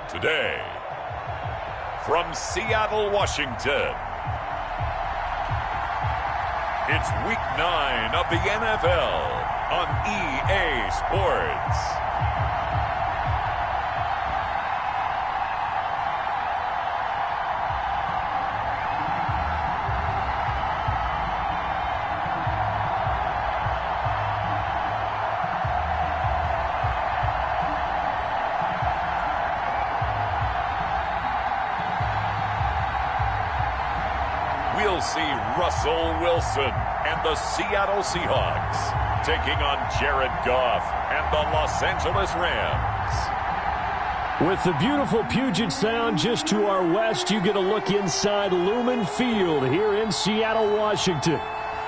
Today, from Seattle, Washington, it's Week 9 of the NFL on EA Sports. We'll see Russell Wilson and the Seattle Seahawks taking on Jared Goff and the Los Angeles Rams. With the beautiful Puget Sound just to our west, you get a look inside Lumen Field here in Seattle, Washington.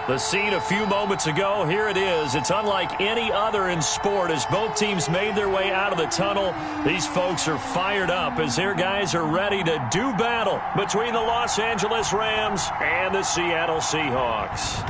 The scene a few moments ago, here it is. It's unlike any other in sport as both teams made their way out of the tunnel. These folks are fired up as their guys are ready to do battle between the Los Angeles Rams and the Seattle Seahawks.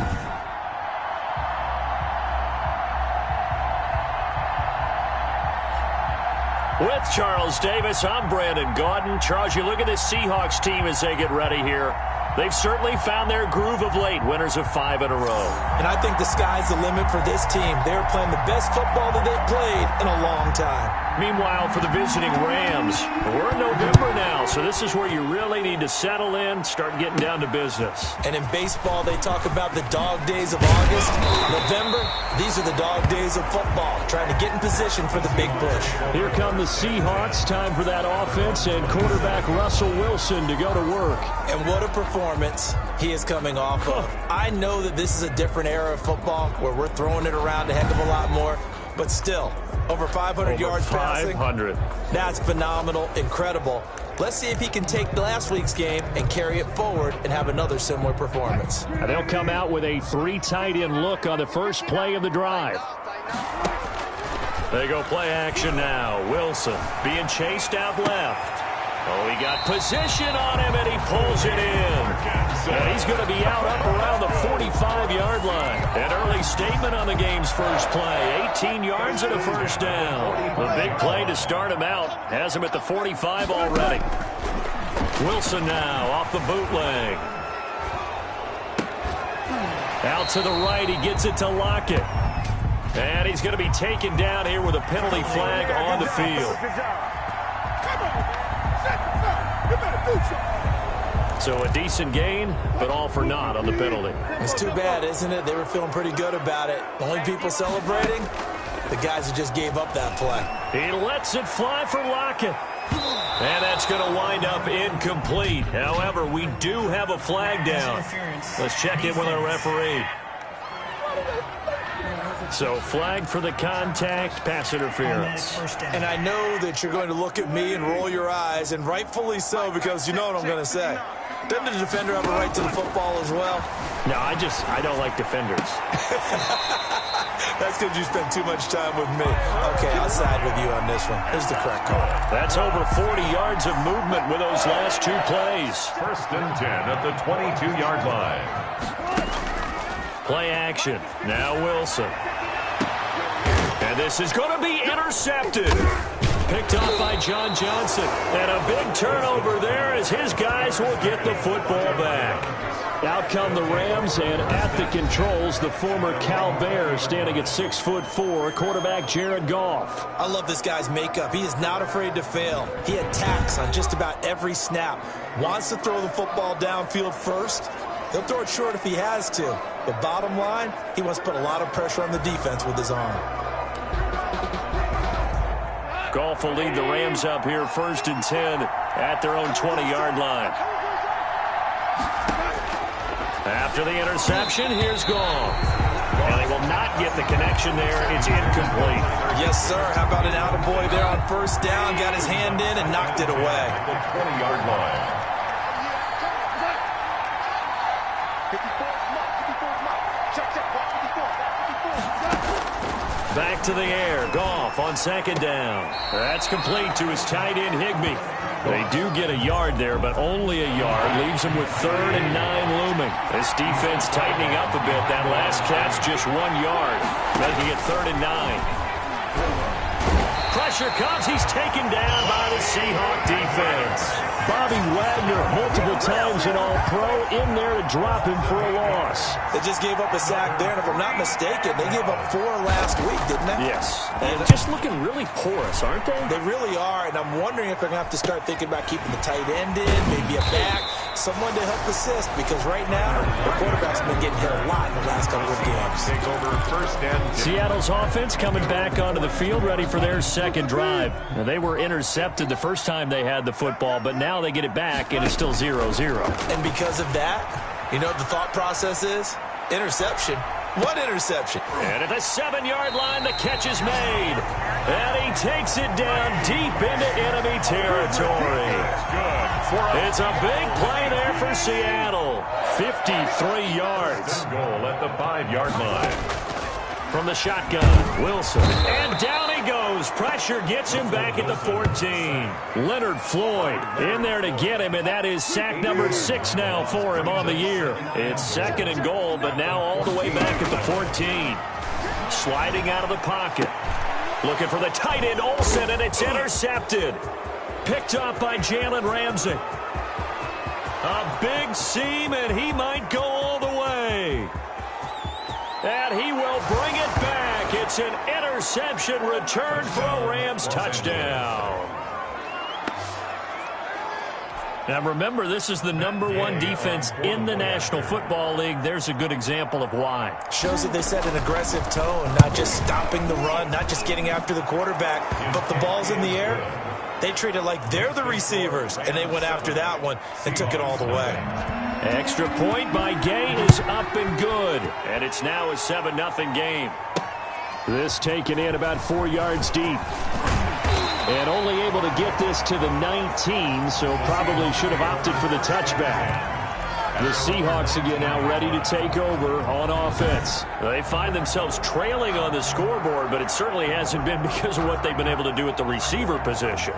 With Charles Davis, I'm Brandon Gaudin. Charles, you look at this Seahawks team as they get ready here. They've certainly found their groove of late, winners of 5 in a row. And I think the sky's the limit for this team. They're playing the best football that they've played in a long time. Meanwhile, for the visiting Rams, we're in November now, so this is where you really need to settle in, start getting down to business. And in baseball, they talk about the dog days of August. November, these are the dog days of football, trying to get in position for the big push. Here come the Seahawks. Time for that offense and quarterback Russell Wilson to go to work. And what a performance he is coming off of. I know that this is a different era of football where we're throwing it around a heck of a lot more, but still, over 500 yards passing. 500. That's phenomenal, incredible. Let's see if he can take last week's game and carry it forward and have another similar performance. And they'll come out with a 3 tight end look on the first play of the drive. They go play action now. Wilson being chased out left. Oh, he got position on him, and he pulls it in. And he's going to be out up around the 45-yard line. An early statement on the game's first play. 18 yards and a first down. The big play to start him out. Has him at the 45 already. Wilson now off the bootleg. Out to the right. He gets it to Lockett. And he's going to be taken down here with a penalty flag on the field. So a decent gain, but all for naught on the penalty. It's too bad, isn't it? They were feeling pretty good about it. The only people celebrating, the guys who just gave up that play. He lets it fly for Lockett. And that's going to wind up incomplete. However, we do have a flag down. Let's check in with our referee. So flag for the contact, pass interference. And I know that you're going to look at me and roll your eyes, and rightfully so, because you know what I'm going to say. Doesn't the defender have a right to the football as well? No, I don't like defenders. That's because you spend too much time with me. Okay, I'll side with you on this one. Here's the correct call. That's over 40 yards of movement with those last 2 plays. 1st and 10 at the 22-yard line. Play action. Now Wilson. And this is going to be intercepted. Picked up by John Johnson. And a big turnover there as his guys will get the football back. Out come the Rams, and at the controls, the former Cal Bear standing at 6'4", quarterback Jared Goff. I love this guy's makeup. He is not afraid to fail. He attacks on just about every snap. Wants to throw the football downfield first. He'll throw it short if he has to. But bottom line, he wants to put a lot of pressure on the defense with his arm. Goff will lead the Rams up here 1st and 10 at their own 20-yard line. After the interception, here's Goff. And they will not get the connection there. It's incomplete. Yes, sir. How about an attaboy there on 1st down? Got his hand in and knocked it away. The 20-yard line. Back to the air. Goff on 2nd down. That's complete to his tight end, Higbee. They do get a yard there, but only a yard. Leaves them with 3rd and 9 looming. This defense tightening up a bit. That last catch just 1 yard, making it 3rd and 9. pressure comes. He's taken down by the Seahawk defense. Bobby Wagner, multiple times an All-Pro, in there to drop him for a loss. They just gave up a sack there, and if I'm not mistaken, they gave up 4 last week, didn't they? Yes. And just looking really porous, aren't they? They really are, and I'm wondering if they're going to have to start thinking about keeping the tight end in, maybe a back, someone to help assist, because right now, the quarterback's been getting hit a lot in the last couple of games. Take over first and 10. Seattle's offense coming back onto the field, ready for their second drive. Now, they were intercepted the first time they had the football, but now they get it back, and it's still 0-0. And because of that, you know what the thought process is? Interception. What interception? And at the 7-yard line, the catch is made. And he takes it down deep into enemy territory. It's a big play there for Seattle. 53 yards. Goal at the 5-yard line. From the shotgun, Wilson. And down he goes. Pressure gets him back at the 14. Leonard Floyd in there to get him, and that is sack number 6 now for him on the year. It's 2nd and goal, but now all the way back at the 14. Sliding out of the pocket. Looking for the tight end, Olsen, and it's intercepted. Picked off by Jalen Ramsey. A big seam, and he might go all the way. And he will bring it back. It's an interception return for a Rams touchdown. Now remember, this is the #1 defense in the National Football League. There's a good example of why. Shows that they set an aggressive tone, not just stopping the run, not just getting after the quarterback, but the ball's in the air. They treat it like they're the receivers, and they went after that one and took it all the way. Extra point by Gay is up and good. And it's now a 7-0 game. This taken in about 4 yards deep. And only able to get this to the 19, so probably should have opted for the touchback. The Seahawks again now ready to take over on offense. They find themselves trailing on the scoreboard, but it certainly hasn't been because of what they've been able to do at the receiver position.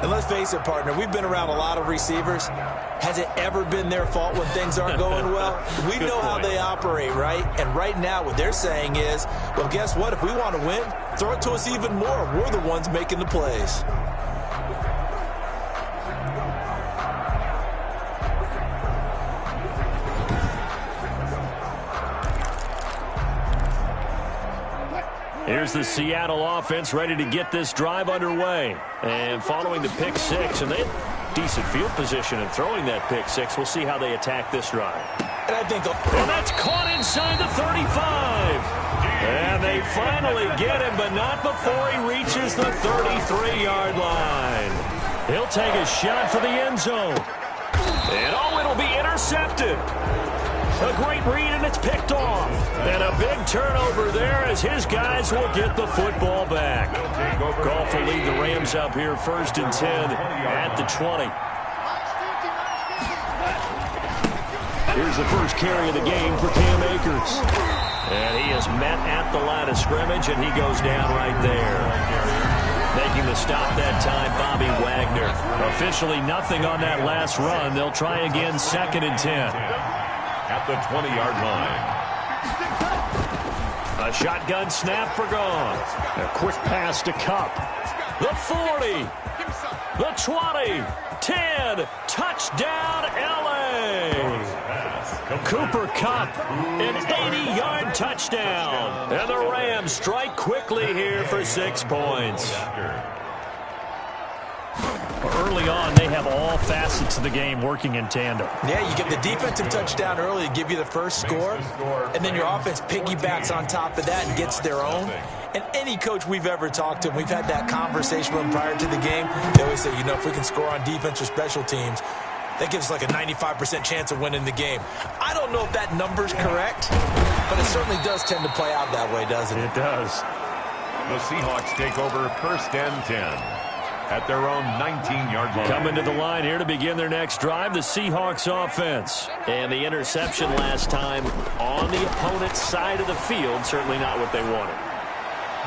And let's face it, partner, we've been around a lot of receivers. Has it ever been their fault when things aren't going well? We know how they operate, right? And right now what they're saying is, well, guess what? If we want to win, throw it to us even more. We're the ones making the plays. Here's the Seattle offense ready to get this drive underway. And following the pick 6, and they had decent field position in throwing that pick 6. We'll see how they attack this drive. And I think that's caught inside the 35. And they finally get him, but not before he reaches the 33-yard line. He'll take a shot for the end zone. And it'll be intercepted. A great read, and it's picked off. And a big turnover there as his guys will get the football back. Goff will lead the Rams up here 1st and 10 at the 20. Here's the first carry of the game for Cam Akers. And he is met at the line of scrimmage, and he goes down right there. Making the stop that time, Bobby Wagner. Officially nothing on that last run. They'll try again 2nd and 10. At the 20-yard line. A shotgun snap for Goff. A quick pass to Kupp. The 40. The 20. 10. Touchdown, L.A. Cooper Kupp, an 80-yard touchdown. And the Rams strike quickly here for 6 points. Early on, they have all facets of the game working in tandem. Yeah, you get the defensive touchdown early to give you the first score, and then your offense piggybacks on top of that and gets their own. And any coach we've ever talked to, we've had that conversation with them prior to the game, they always say, you know, if we can score on defense or special teams, that gives us like a 95% chance of winning the game. I don't know if that number's correct, but it certainly does tend to play out that way, doesn't it? It does. The Seahawks take over 1st and 10. At their own 19-yard line. Coming to the line here to begin their next drive, the Seahawks offense. And the interception last time on the opponent's side of the field, certainly not what they wanted.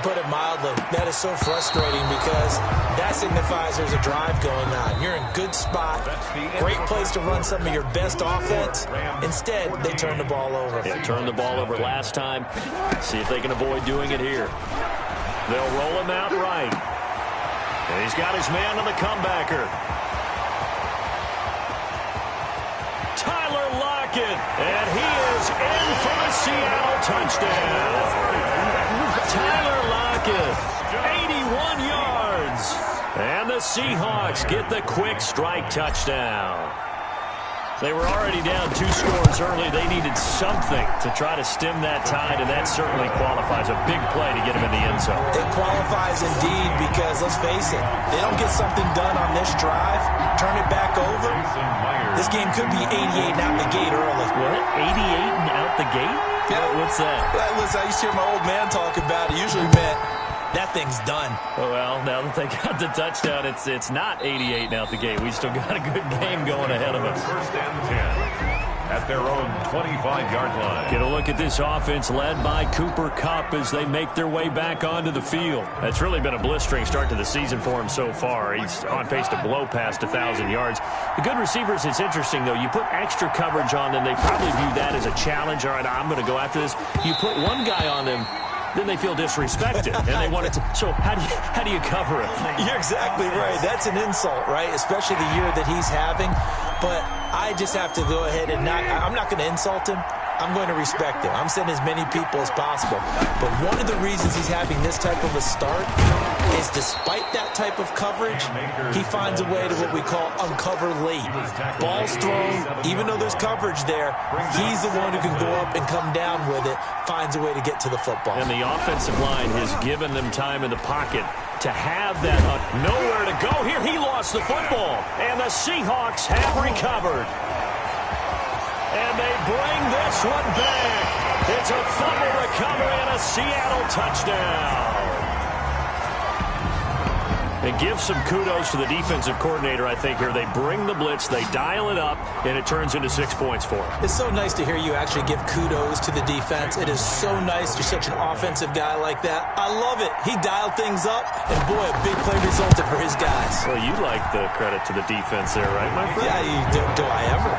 Put it mildly, that is so frustrating because that signifies there's a drive going on. You're in good spot, great place to run some of your best offense. Instead, they turn the ball over. Yeah, turned the ball over last time. See if they can avoid doing it here. They'll roll him out right. And he's got his man on the comebacker. Tyler Lockett, and he is in for the Seattle touchdown. Tyler Lockett, 81 yards. And the Seahawks get the quick strike touchdown. They were already down 2 scores early. They needed something to try to stem that tide, and that certainly qualifies. A big play to get him in the end zone. It qualifies indeed because, let's face it, they don't get something done on this drive, turn it back over, this game could be 88 and out the gate early. What? 88 and out the gate? Yeah. What's that? Listen, I used to hear my old man talk about it. Usually meant that thing's done. Oh, well, now that they got the touchdown, it's not 88 and out the gate. We still got a good game going ahead of us. First and 10 at their own 25-yard line. Get a look at this offense led by Cooper Kupp as they make their way back onto the field. It's really been a blistering start to the season for him so far. He's on pace to blow past 1,000 yards. The good receivers, it's interesting, though. You put extra coverage on them, they probably view that as a challenge. All right, I'm going to go after this. You put one guy on them, then they feel disrespected, and they want it to. So how do you cover it? You're exactly right. That's an insult, right? Especially the year that he's having. But I just have to go ahead and I'm not going to insult him. I'm going to respect him. I'm sending as many people as possible. But one of the reasons he's having this type of a start is despite that type of coverage, he finds a way to what we call uncover late. Ball's thrown, even though there's coverage there, he's the one who can go up and come down with it, finds a way to get to the football. And the offensive line has given them time in the pocket to have that nowhere to go. Here he lost the football, and the Seahawks have recovered. And they bring this one back. It's a fumble recovery and a Seattle touchdown. They give some kudos to the defensive coordinator, I think, here. They bring the blitz, they dial it up, and it turns into 6 points for them. It's so nice to hear you actually give kudos to the defense. It is so nice. You're such an offensive guy like that. I love it. He dialed things up, and boy, a big play resulted for his guys. Well, you like the credit to the defense there, right, my friend? Yeah, do I ever?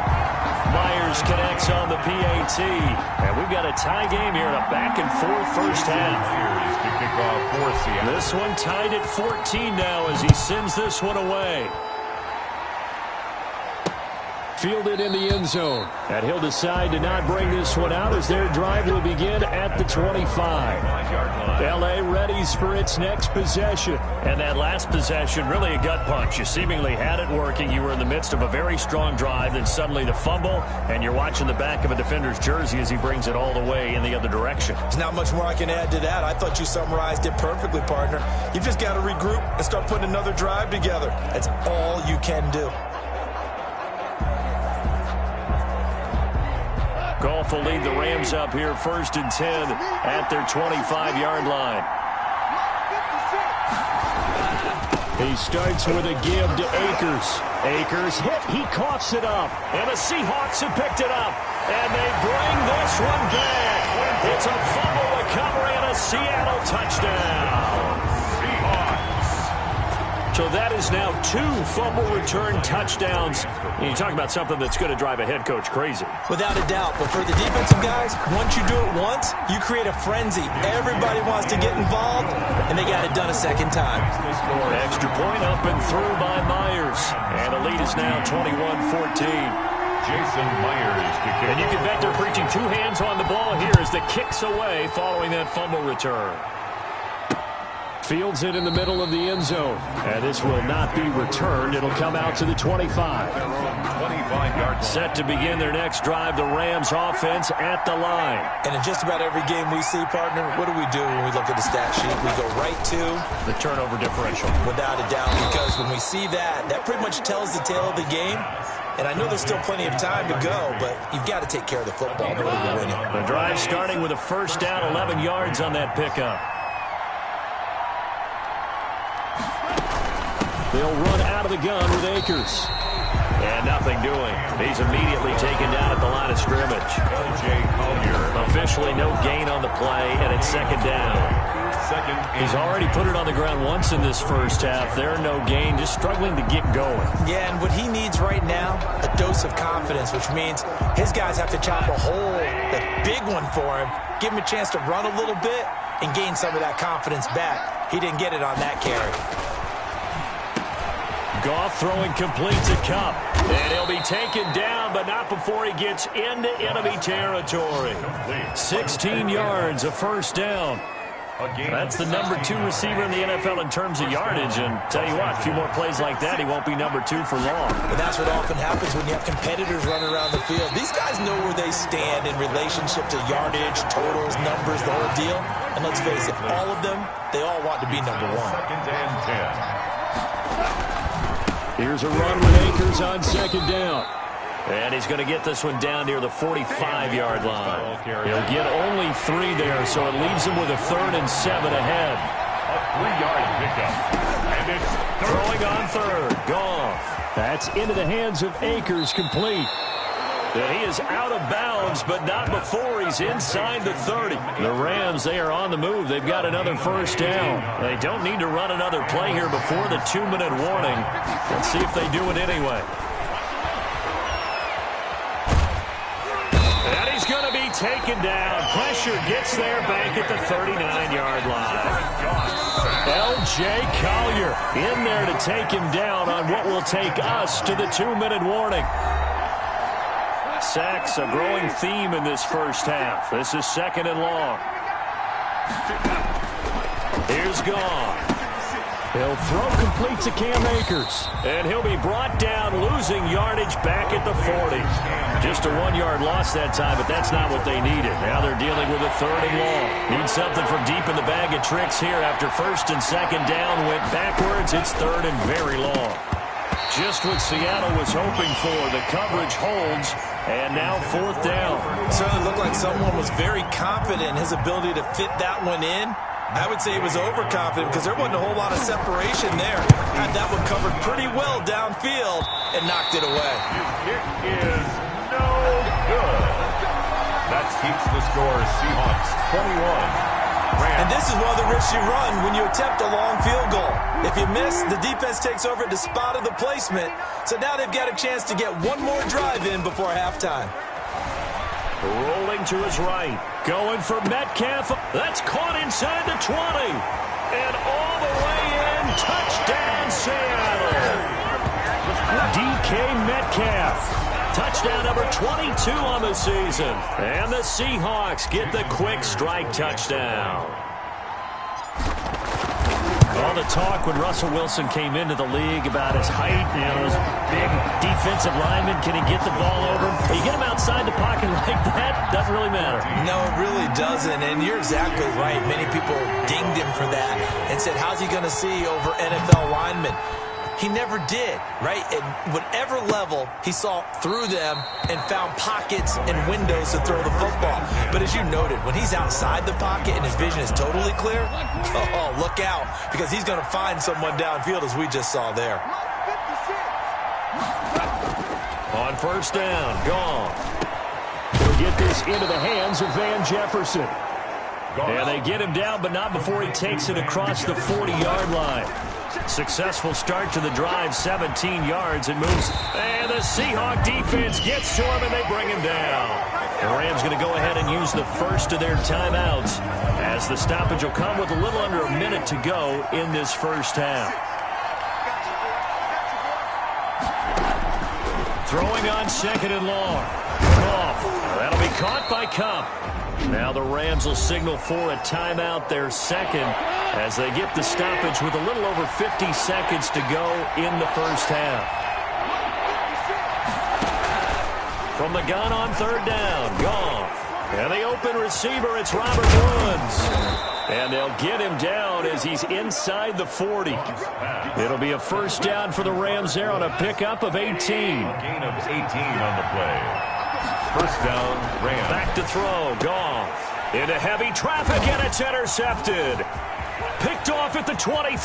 Myers connects on the PAT. And we've got a tie game here in a back-and-forth first half. Myers to kick off for Seattle. This one tied at 14 now as he sends this one away. Fielded in the end zone. And he'll decide to not bring this one out as their drive will begin at the 25. L.A. readies for its next possession. And that last possession, really a gut punch. You seemingly had it working. You were in the midst of a very strong drive. Then suddenly the fumble, and you're watching the back of a defender's jersey as he brings it all the way in the other direction. There's not much more I can add to that. I thought you summarized it perfectly, partner. You've just got to regroup and start putting another drive together. That's all you can do. Goff will lead the Rams up here first and 10 at their 25-yard line. He starts with a give to Akers. Akers hit. He coughs it up. And the Seahawks have picked it up. And they bring this one back. It's a fumble recovery and a Seattle touchdown. So that is now 2 fumble return touchdowns. And you talk about something that's going to drive a head coach crazy. Without a doubt. But for the defensive guys, once you do it once, you create a frenzy. Everybody wants to get involved, and they got it done a second time. Extra point up and through by Myers. And the lead is now 21-14. Jason Myers to kick. And you can bet they're preaching 2 hands on the ball here as the kick's away following that fumble return. Fields it in the middle of the end zone. And this will not be returned. It'll come out to the 25. 25-yard line. Set to begin their next drive, the Rams offense at the line. And in just about every game we see, partner, what do we do when we look at the stat sheet? We go right to the turnover differential. Without a doubt, because when we see that, that pretty much tells the tale of the game. And I know there's still plenty of time to go, but you've got to take care of the football in order to win it. The drive starting with a first down, 11 yards on that pickup. They'll run out of the gun with Akers. And nothing doing. He's immediately taken down at the line of scrimmage. L.J. Collier. Officially no gain on the play, and it's second down. He's already put it on the ground once in this first half. There, no gain, just struggling to get going. Yeah, and what he needs right now, a dose of confidence, which means his guys have to chop a hole, a big one for him, give him a chance to run a little bit and gain some of that confidence back. He didn't get it on that carry. Goff throwing complete to Kupp. And he'll be taken down, but not before he gets into enemy territory. 16 yards, a first down. That's the number 2 receiver in the NFL in terms of yardage. And tell you what, a few more plays like that, he won't be number 2 for long. But that's what often happens when you have competitors running around the field. These guys know where they stand in relationship to yardage, totals, numbers, the whole deal. And let's face it, all of them, they all want to be number 1. Second and 10. Here's a run with Akers on second down. And he's going to get this one down near the 45-yard line. He'll get only 3 there, so it leaves him with a 3rd and 7 ahead. A 3-yard pickup. And it's throwing on 3rd. Goff. That's into the hands of Akers, complete. And he is out of bounds, but not before he's inside the 30. The Rams, they are on the move. They've got another first down. They don't need to run another play here before the 2-minute warning. Let's see if they do it anyway. And he's going to be taken down. Pressure gets there back at the 39-yard line. L.J. Collier in there to take him down on what will take us to the 2-minute warning. Sacks, a growing theme in this first half. This is 2nd and long. Here's Goff. He'll throw complete to Cam Akers. And he'll be brought down, losing yardage back at the 40. Just a 1-yard loss that time, but that's not what they needed. Now they're dealing with a 3rd and long. Need something from deep in the bag of tricks here after 1st and 2nd down. Went backwards. It's 3rd and very long. Just what Seattle was hoping for. The coverage holds, and now 4th down. Certainly looked like someone was very confident in his ability to fit that one in. I would say he was overconfident because there wasn't a whole lot of separation there. Had that one covered pretty well downfield and knocked it away. It is no good. That keeps the score Seahawks 21. And this is one of the risks you run when you attempt a long field goal. If you miss, the defense takes over at the spot of the placement. So now they've got a chance to get one more drive in before halftime. Rolling to his right. Going for Metcalf. That's caught inside the 20. And all the way in. Touchdown, Seattle. DK Metcalf. Touchdown number 22 on the season. And the Seahawks get the quick strike touchdown. All the talk when Russell Wilson came into the league about his height, those big defensive linemen, can he get the ball over him? You get him outside the pocket like that, doesn't really matter. No, it really doesn't, and you're exactly right. Many people dinged him for that and said, how's he going to see over NFL linemen? He never did, right? At whatever level, he saw through them and found pockets and windows to throw the football. But as you noted, when he's outside the pocket and his vision is totally clear, oh, look out, because he's going to find someone downfield, as we just saw there. On 1st down, Goff. He'll get this into the hands of Van Jefferson. And they get him down, but not before he takes it across the 40-yard line. Successful start to the drive, 17 yards and moves. And the Seahawk defense gets to him, and they bring him down. The Rams going to go ahead and use the first of their timeouts, as the stoppage will come with a little under a minute to go in this first half. Throwing on 2nd and long. Goff. That'll be caught by Kupp. Now the Rams will signal for a timeout, their 2nd, as they get the stoppage with a little over 50 seconds to go in the first half. From the gun on 3rd down, Goff. And the open receiver, it's Robert Woods. And they'll get him down as he's inside the 40. It'll be a first down for the Rams there on a pickup of 18. Gain of 18 on the play. First down, Rams. Back to throw, Goff. Into heavy traffic, and it's intercepted. Picked off at the 23.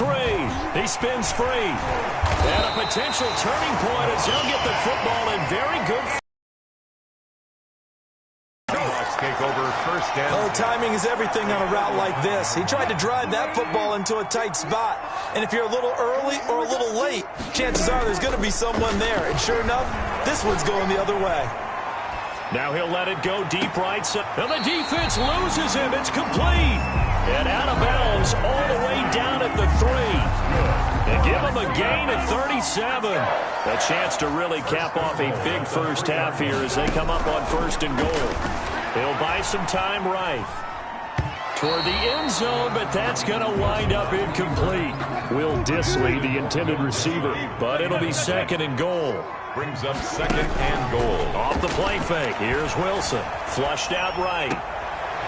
He spins free. And a potential turning point as he'll get the football in very good. Take over first down. Oh, timing is everything on a route like this. He tried to drive that football into a tight spot. And if you're a little early or a little late, chances are there's going to be someone there. And sure enough, this one's going the other way. Now he'll let it go deep right side. And the defense loses him. It's complete. And out of bounds all the way down at the 3. They give him a gain of 36. 27. A chance to really cap off a big first half here as they come up on 1st and goal. He'll buy some time right toward the end zone, but that's going to wind up incomplete. Will Disley, the intended receiver. But it'll be 2nd and goal. Brings up 2nd and goal. Off the play fake, here's Wilson. Flushed out right.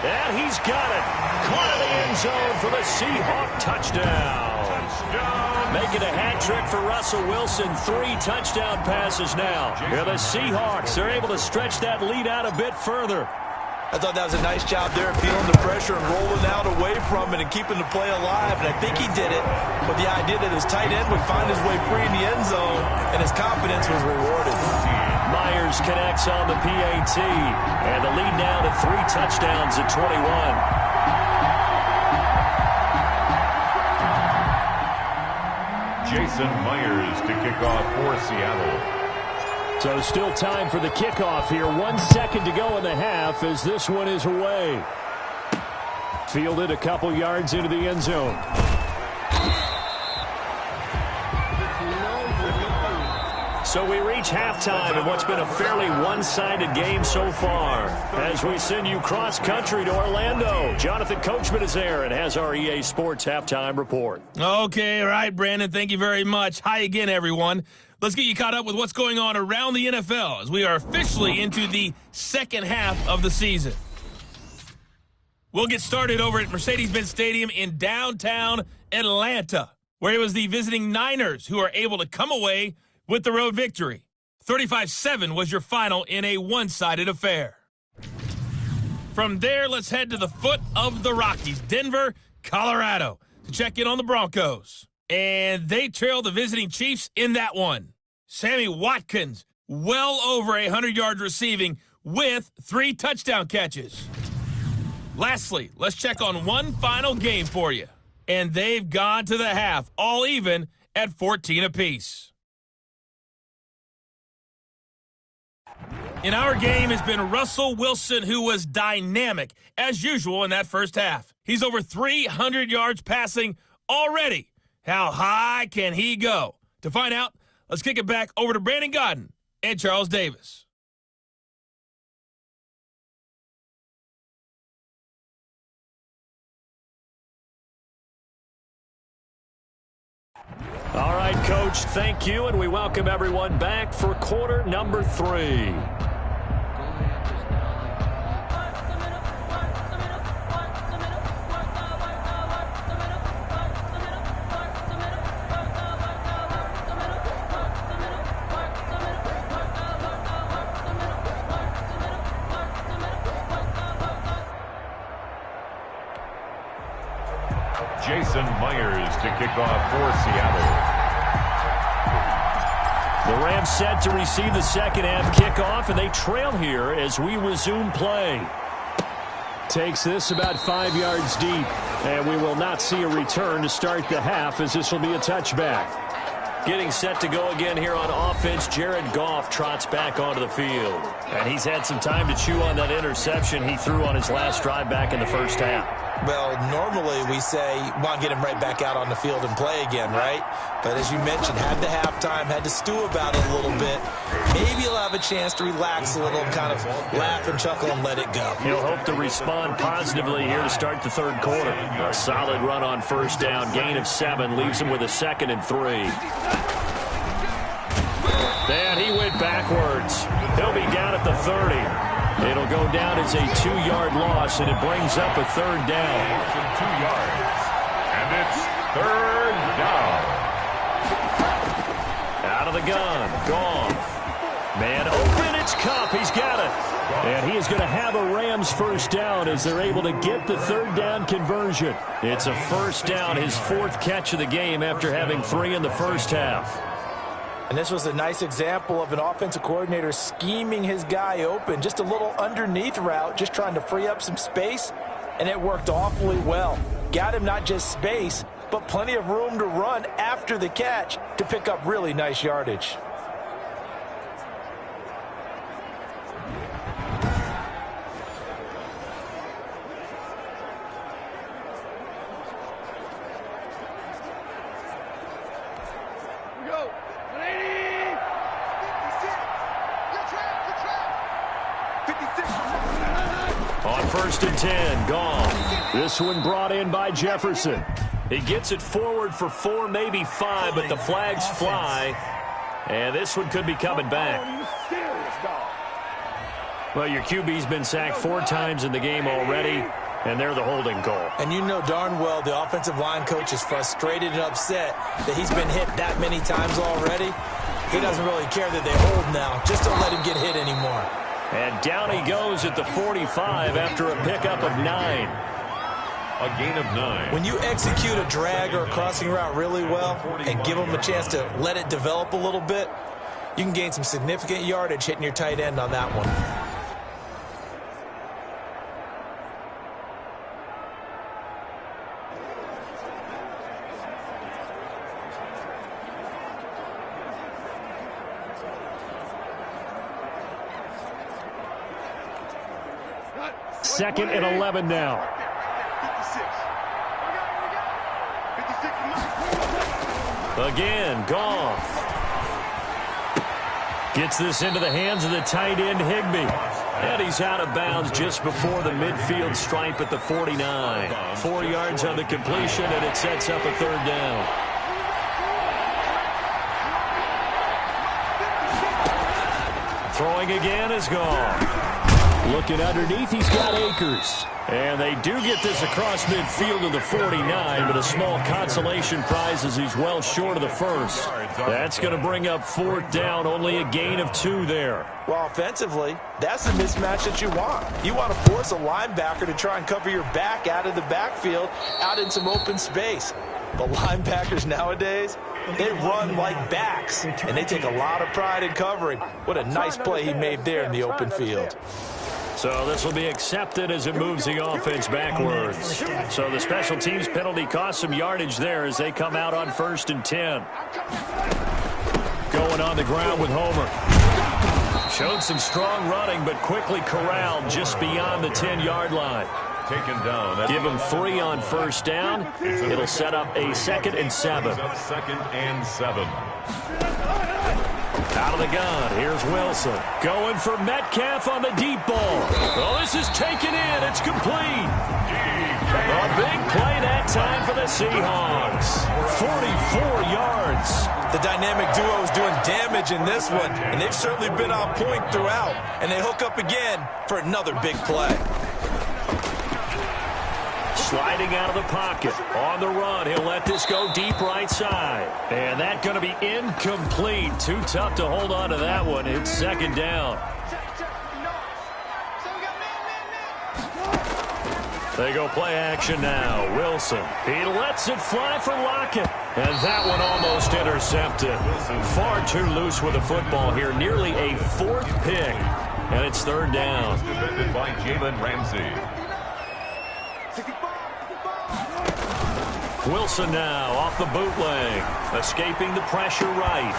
And he's got it. Caught in the end zone for the Seahawk touchdown. Making a hat trick for Russell Wilson. 3 touchdown passes now. Here the Seahawks are able to stretch that lead out a bit further. I thought that was a nice job there, feeling the pressure and rolling out away from it and keeping the play alive. And I think he did it with the idea that his tight end would find his way free in the end zone, and his confidence was rewarded. Myers connects on the PAT, and the lead now to 3 touchdowns at 21. Jason Myers to kick off for Seattle. So still time for the kickoff here. 1 second to go in the half as this one is away. Fielded a couple yards into the end zone. So we reach halftime in what's been a fairly one-sided game so far. As we send you cross-country to Orlando, Jonathan Coachman is there and has our EA Sports halftime report. Okay, all right, Brandon, thank you very much. Hi again, everyone. Let's get you caught up with what's going on around the NFL as we are officially into the second half of the season. We'll get started over at Mercedes-Benz Stadium in downtown Atlanta, where it was the visiting Niners who are able to come away with the road victory. 35-7 was your final in a one-sided affair. From there, let's head to the foot of the Rockies, Denver, Colorado, to check in on the Broncos. And they trailed the visiting Chiefs in that one. Sammy Watkins, well over 100 yards receiving with 3 touchdown catches. Lastly, let's check on one final game for you. And they've gone to the half, all even at 14 apiece. In our game has been Russell Wilson, who was dynamic, as usual, in that first half. He's over 300 yards passing already. How high can he go? To find out, let's kick it back over to Brandon Godden and Charles Davis. All right, Coach, thank you, and we welcome everyone back for quarter number 3. Jason Myers to kick off for Seattle. The Rams set to receive the second half kickoff, and they trail here as we resume play. Takes this about 5 yards deep, and we will not see a return to start the half as this will be a touchback. Getting set to go again here on offense, Jared Goff trots back onto the field. And he's had some time to chew on that interception he threw on his last drive back in the first half. Well, normally we say, want to get him right back out on the field and play again, right? But as you mentioned, had the halftime, had to stew about it a little bit. Maybe he'll have a chance to relax a little and kind of laugh and chuckle and let it go. He'll hope to respond positively here to start the third quarter. A solid run on first down, gain of 7, leaves him with a 2nd and 3. And he went backwards. He'll be down at the 30. It'll go down as a 2-yard loss, and it brings up a 3rd down. 2 yards. And it's 3rd down. Out of the gun. Goff. Man open. It's Kupp. He's got it. And he is going to have a Rams first down as they're able to get the 3rd down conversion. It's a first down, his 4th catch of the game after having 3 in the first half. And this was a nice example of an offensive coordinator scheming his guy open. Just a little underneath route, just trying to free up some space, and it worked awfully well. Got him not just space, but plenty of room to run after the catch to pick up really nice yardage. first and 10. Goff. This one brought in by Jefferson. He gets it forward for 4, maybe 5, but the flags fly. And this one could be coming back. Well, your QB's been sacked 4 times in the game already, and they're the holding call. And you know darn well the offensive line coach is frustrated and upset that he's been hit that many times already. He doesn't really care that they hold now. Just don't let him get hit anymore. And down he goes at the 45 after a pickup of 9. A gain of 9. When you execute a drag or a crossing route really well and give them a chance to let it develop a little bit, you can gain some significant yardage hitting your tight end on that one. Second and 11 now. Again, Goff. Gets this into the hands of the tight end, Higbee. And he's out of bounds just before the midfield stripe at the 49. 4 yards on the completion, and it sets up a 3rd down. Throwing again is Goff. Looking underneath, he's got Akers. And they do get this across midfield to the 49, but a small consolation prize as he's well short of the first. That's going to bring up 4th down, only a gain of 2 there. Well, offensively, that's the mismatch that you want. You want to force a linebacker to try and cover your back out of the backfield, out in some open space. But linebackers nowadays, they run like backs, and they take a lot of pride in covering. What a nice play he made there in the open field. So this will be accepted as it moves the offense backwards. So the special teams penalty cost some yardage there as they come out on 1st and 10. Going on the ground with Homer. Showed some strong running, but quickly corralled just beyond the 10-yard line. Taken down. Give him 3 on 1st down. It'll set up a 2nd and 7. 2nd and 7. Out of the gun, here's Wilson. Going for Metcalf on the deep ball. Oh, this is taken in. It's complete. A big play that time for the Seahawks. 44 yards. The dynamic duo is doing damage in this one, and they've certainly been on point throughout. And they hook up again for another big play. Sliding out of the pocket. On the run, he'll let this go deep right side. And that's going to be incomplete. Too tough to hold on to that one. It's 2nd down. They go play action now. Wilson. He lets it fly for Lockett. And that one almost intercepted. Far too loose with the football here. Nearly a 4th pick. And it's 3rd down. Defended by Jalen Ramsey. Wilson now off the bootleg. Escaping the pressure right.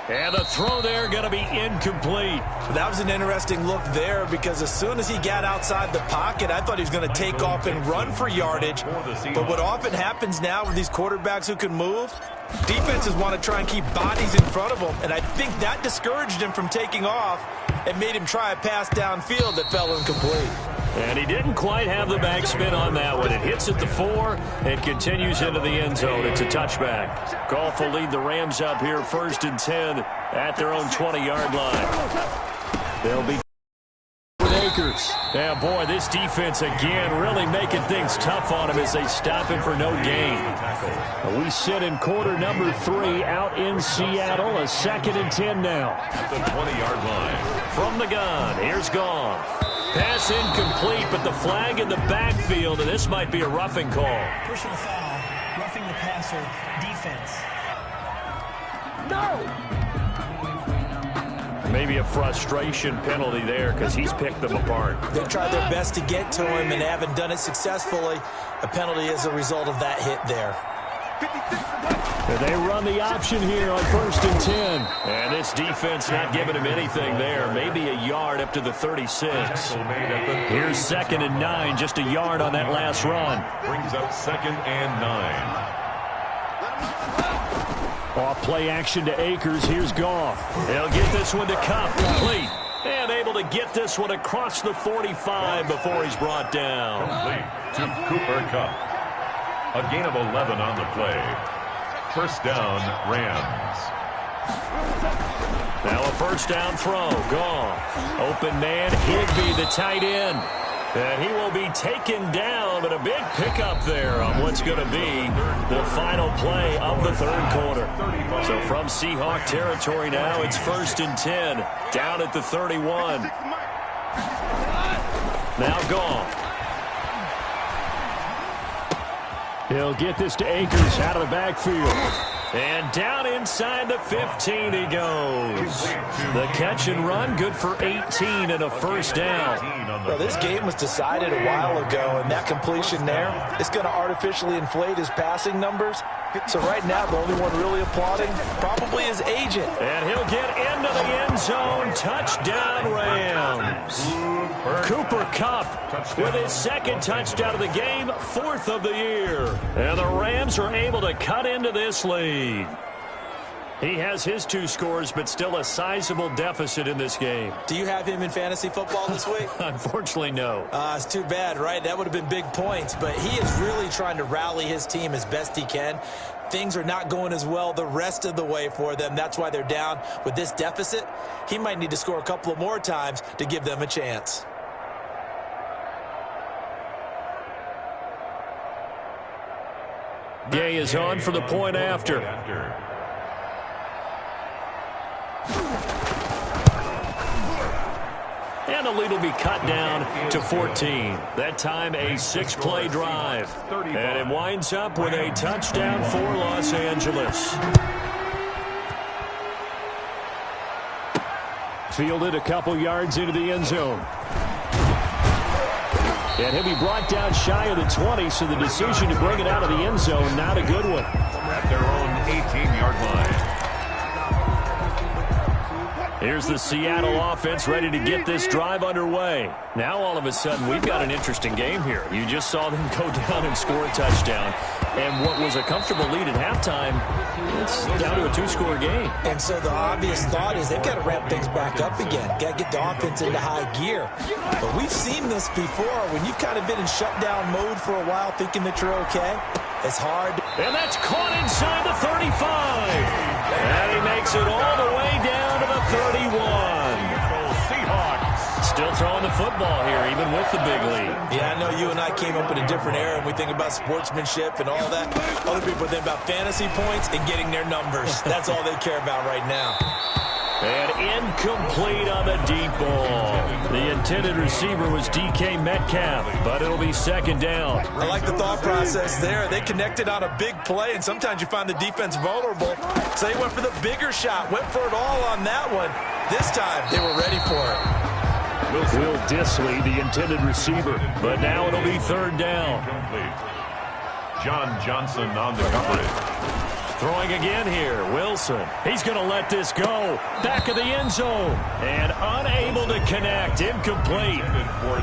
And the throw there going to be incomplete. That was an interesting look there because as soon as he got outside the pocket, I thought he was going to take off and run for yardage. But what often happens now with these quarterbacks who can move, defenses want to try and keep bodies in front of them. And I think that discouraged him from taking off and made him try a pass downfield that fell incomplete. And he didn't quite have the backspin on that one. It hits at the 4 and continues into the end zone. It's a touchback. Goff will lead the Rams up here 1st and 10 at their own 20-yard line. They'll be with Akers. Yeah, boy, this defense again really making things tough on him as they stop him for no gain. We sit in quarter number 3 out in Seattle. A 2nd and 10 now. At the 20-yard line. From the gun, here's Goff. Pass incomplete, but the flag in the backfield, and this might be a roughing call. Personal foul, roughing the passer, defense. No! Maybe a frustration penalty there because he's picked them apart. They've tried their best to get to him and haven't done it successfully. A penalty is a result of that hit there. They run the option here on 1st and 10. And this defense not giving him anything there. Maybe a yard up to the 36. Here's 2nd and 9, just a yard on that last run. Brings up 2nd and 9. Off play action to Akers. Here's Goff. They'll get this one to Cup. Complete. And able to get this one across the 45 before he's brought down. Complete to Cooper Kupp. A gain of 11 on the play. First down, Rams. Now a first down throw. Gone. Open man, Higbee, the tight end. And he will be taken down, but a big pickup there on what's going to be the final play of the third quarter. So from Seahawk territory now, it's 1st and 10, down at the 31. Now gone. He'll get this to Akers out of the backfield. And down inside the 15 he goes. The catch and run, good for 18 and a first down. Well, this game was decided a while ago, and that completion there is going to artificially inflate his passing numbers. So right now, the only one really applauding probably his agent. And he'll get into the end zone. Touchdown, Rams. Cooper Kupp with his second touchdown of the game, 4th of the year. And the Rams are able to cut into this lead. He has his 2 scores, but still a sizable deficit in this game. Do you have him in fantasy football this week? Unfortunately, no. It's too bad, right? That would have been big points, but he is really trying to rally his team as best he can. Things are not going as well the rest of the way for them. That's why they're down with this deficit. He might need to score a couple of more times to give them a chance. Gay is on for the point after. And the lead will be cut down to 14. That time a 6-play drive. And it winds up with a touchdown for Los Angeles. Fielded a couple yards into the end zone. And he'll be brought down shy of the 20, so the decision to bring it out of the end zone, not a good one. At their own 18-yard line. Here's the Seattle offense ready to get this drive underway. Now all of a sudden we've got an interesting game here. You just saw them go down and score a touchdown. And what was a comfortable lead at halftime, it's down to a 2-score game. And so the obvious thought is they've got to ramp things back up again. Got to get the offense into high gear. But we've seen this before. When you've kind of been in shutdown mode for a while thinking that you're okay, it's hard. And that's caught inside the 35. And he makes it all the way down to the 31. Seahawks. Still throwing the football here, even with the big lead. Yeah, I know you and I came up in a different era, and we think about sportsmanship and all that. Other people think about fantasy points and getting their numbers. That's all they care about right now. And incomplete on the deep ball. The intended receiver was DK Metcalf, but it'll be 2nd down. I like the thought process there. They connected on a big play, and sometimes you find the defense vulnerable. So they went for the bigger shot, went for it all on that one. This time, they were ready for it. Will Disley, the intended receiver. But now it'll be 3rd down. John Johnson on the coverage. Throwing again here, Wilson. He's going to let this go. Back of the end zone. And unable to connect. Incomplete.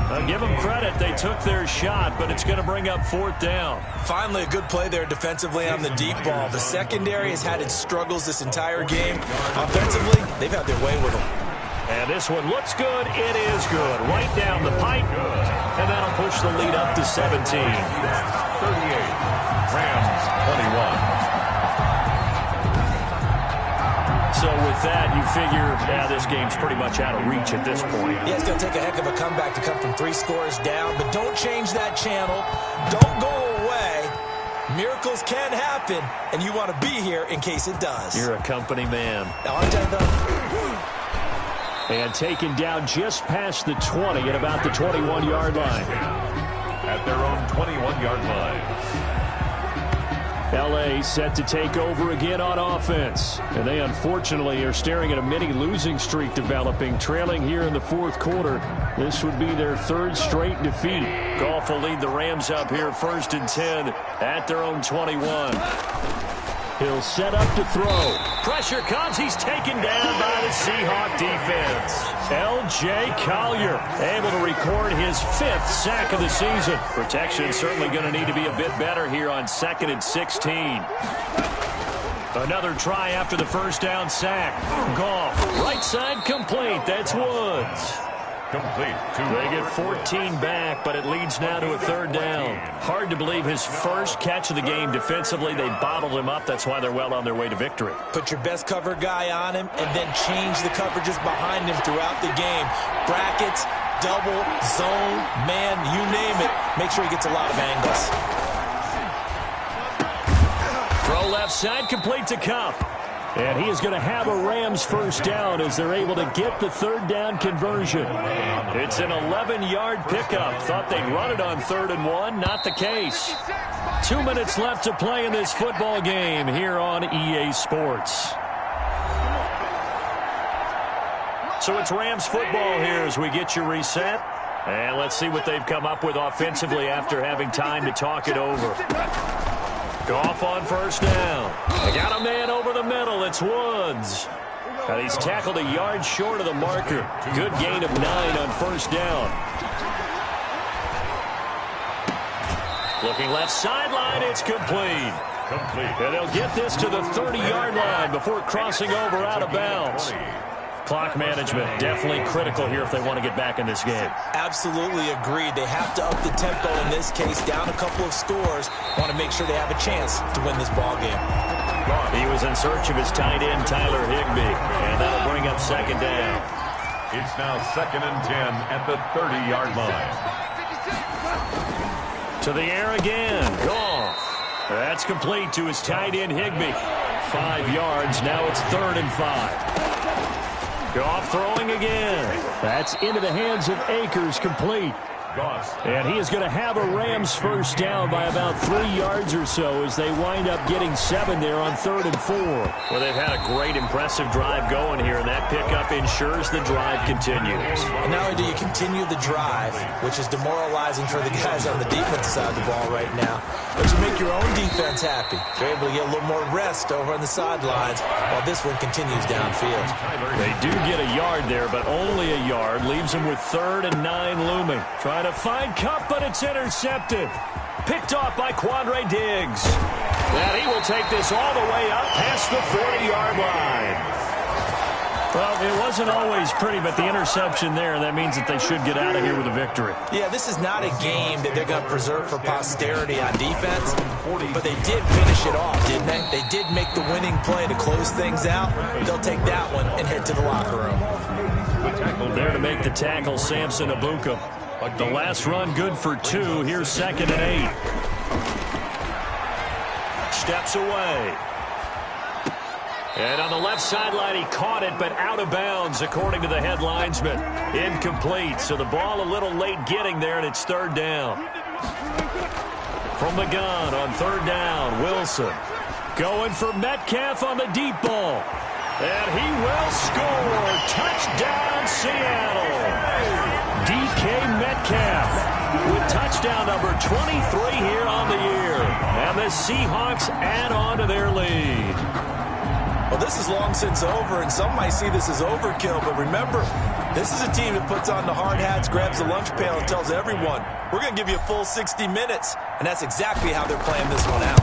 I'll give them credit. They took their shot, but it's going to bring up 4th down. Finally, a good play there defensively on the deep ball. The secondary has had its struggles this entire game. Offensively, they've had their way with them. And this one looks good. It is good. Right down the pipe. And that'll push the lead up to 17. 38. Rams 21. So with that, you figure, this game's pretty much out of reach at this point. Yeah, it's going to take a heck of a comeback to come from 3 scores down, but don't change that channel. Don't go away. Miracles can happen, and you want to be here in case it does. You're a company man. And taken down just past the 20 at about the 21-yard line. At their own 21-yard line. L.A. set to take over again on offense. And they unfortunately are staring at a mini losing streak developing, trailing here in the 4th quarter. This would be their 3rd straight defeat. Goff will lead the Rams up here 1st and 10 at their own 21. He'll set up to throw. Pressure comes. He's taken down by the Seahawk defense. L.J. Collier able to record his 5th sack of the season. Protection certainly going to need to be a bit better here on 2nd and 16. Another try after the first down sack. Goff, right side complete. That's Woods. Complete. They get 14 back, but it leads now to a third down. Hard to believe his first catch of the game defensively. They bottled him up. That's why they're well on their way to victory. Put your best cover guy on him and then change the coverages behind him throughout the game. Brackets, double, zone, man, you name it. Make sure he gets a lot of angles. Throw left side, complete to Cup. And he is going to have a Rams first down as they're able to get the third down conversion. It's an 11-yard pickup. Thought they'd run it on 3rd and 1. Not the case. 2 minutes left to play in this football game here on EA Sports. So it's Rams football here as we get you reset. And let's see what they've come up with offensively after having time to talk it over. Goff on first down. They got a man over the middle. It's Woods. And he's tackled a yard short of the marker. Good gain of 9 on first down. Looking left sideline. It's complete. And they'll get this to the 30-yard line before crossing over out of bounds. Clock management definitely critical here if they want to get back in this game. Absolutely agreed. They have to up the tempo in this case, down a couple of scores. Want to make sure they have a chance to win this ball game. He was in search of his tight end, Tyler Higbee, and that'll bring up second down. It's now 2nd and 10 at the 30-yard line. To the air again. Goff. That's complete to his tight end, Higbee. 5 yards. Now it's 3rd and 5. Goff throwing again. That's into the hands of Akers, complete. And he is going to have a Rams first down by about 3 yards or so as they wind up getting 7 there on 3rd and 4. Well, they've had a great, impressive drive going here, and that pickup ensures the drive continues. And not only do you continue the drive, which is demoralizing for the guys on the defensive side of the ball right now, but you make your own defense happy. You're able to get a little more rest over on the sidelines while this one continues downfield. They do get a yard there, but only a yard. Leaves them with 3rd and 9 looming. Trying to find Cup, but it's intercepted. Picked off by Quandre Diggs. And he will take this all the way up past the 40-yard line. Well, it wasn't always pretty, but the interception there, that means that they should get out of here with a victory. Yeah, this is not a game that they're going to preserve for posterity on defense, but they did finish it off, didn't they? They did make the winning play to close things out. They'll take that one and head to the locker room. There to make the tackle, Samson Abuka. The last run good for 2. Here's 2nd and 8. Steps away. And on the left sideline, he caught it, but out of bounds, according to the head linesman. Incomplete, so the ball a little late getting there, and it's 3rd down. From the gun on 3rd down, Wilson. Going for Metcalf on the deep ball. And he will score. Touchdown, Seattle. DK Metcalf with touchdown number 23 here on the year. And the Seahawks add on to their lead. Well, this is long since over, and some might see this as overkill, but remember, this is a team that puts on the hard hats, grabs the lunch pail, and tells everyone, we're going to give you a full 60 minutes, and that's exactly how they're playing this one out.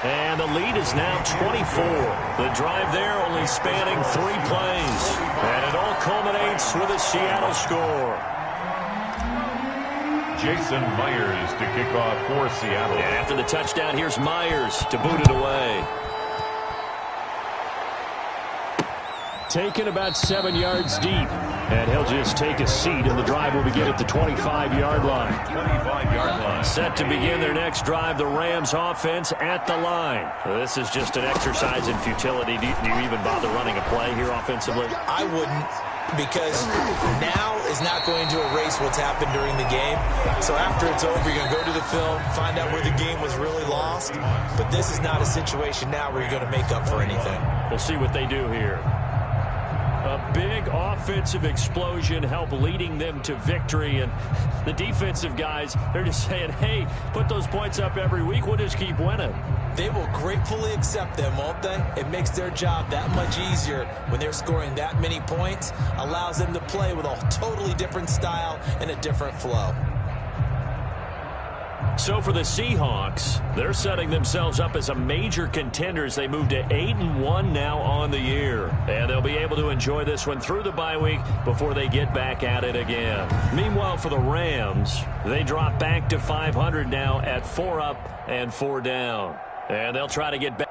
And the lead is now 24. The drive there only spanning 3 plays, and it all culminates with a Seattle score. Jason Myers to kick off for Seattle. And after the touchdown, here's Myers to boot it away. Taken about 7 yards deep. And he'll just take a seat, and the drive will begin at the 25-yard line. 25-yard line. Set to begin their next drive, the Rams offense at the line. This is just an exercise in futility. Do you even bother running a play here offensively? I wouldn't, because now is not going to erase what's happened during the game. So after it's over, you're going to go to the film, find out where the game was really lost. But this is not a situation now where you're going to make up for anything. We'll see what they do here. A big offensive explosion helped leading them to victory. And the defensive guys, they're just saying, hey, put those points up every week. We'll just keep winning. They will gratefully accept them, won't they? It makes their job that much easier when they're scoring that many points. Allows them to play with a totally different style and a different flow. So for the Seahawks, they're setting themselves up as a major contender as they move to 8-1 now on the year. And they'll be able to enjoy this one through the bye week before they get back at it again. Meanwhile, for the Rams, they drop back to 500 now at 4 up and 4 down. And they'll try to get back